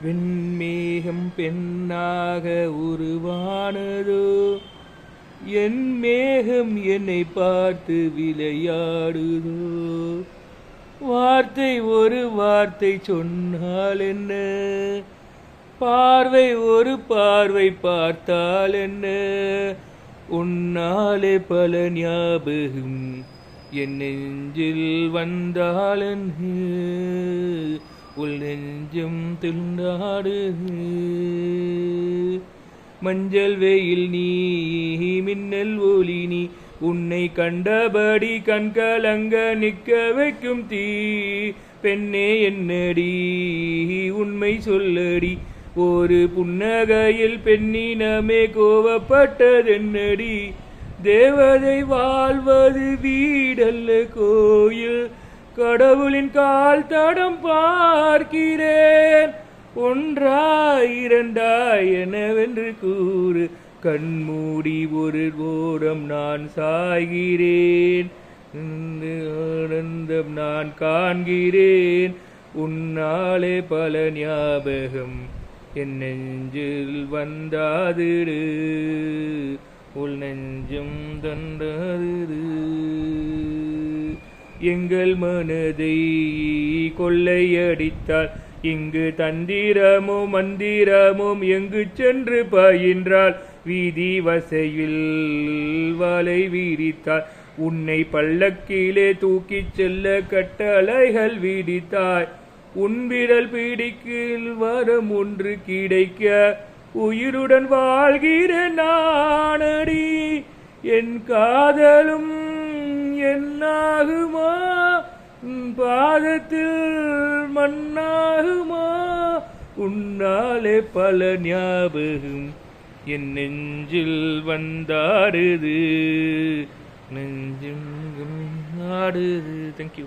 வெண்மேகம் பெண்ணாக உருவானதோ, என் மேகம் என்னை பார்த்து விளையாடுதோ. வார்த்தை ஒரு வார்த்தை சொன்னால் என்ன, பார்வை ஒரு பார்வை பார்த்தால் என்ன, உன்னாலே பல ஞாபகம் என் நெஞ்சில் வந்தால் என்ன, உள் நெஞ்சம் திண்டாடுது. மஞ்சள் வெயில் நீ, மின்னல் ஒளி நீ, உன்னை கண்டபடி கண்கலங்க நிற்க வைக்கும் தீ. பெண்ணே என்னடி உண்மை சொல்லடி, ஒரு புன்னகையில் பெண்ணினமே கோவப்பட்டதென்னடி. தேவதை வாழ்வது வீடல்ல கோயில், கடவுளின் கால் தடம் பார்க்கிறேன். ஒன்றாய் இரண்டாய் எனவென்று கூறு, கண்மூடி ஒரு ஓரம் நான் சாய்கிறேன். ஆனந்தம் நான் காண்கிறேன், உன்னாலே பல ஞாபகம் என் நெஞ்சில் வந்தாதிடு, உள் நெஞ்சம் தந்தாதிடு. எங்கள் மனதை கொள்ளையடித்தால் இங்கு தந்திரமும் மந்திரமும் எங்கு சென்று பயின்றால். வீதி வசையில் வலை விரித்தாய், உன்னை பல்லக்கிலே தூக்கிச் செல்ல கட்டளைகள் விதித்தாய். உன் விரல் பிடிக்கில் வரம் ஒன்று கிடைக்க உயிருடன் வாழ்கிற நானடி. என் காதலும் என்னாகுமா, பாதத்தில் மண்ணாகுமா. உன்னாலே பல ஞாபகம் என் நெஞ்சில் வந்தாடுது, நெஞ்சும் ஆடுது. தேங்க்யூ.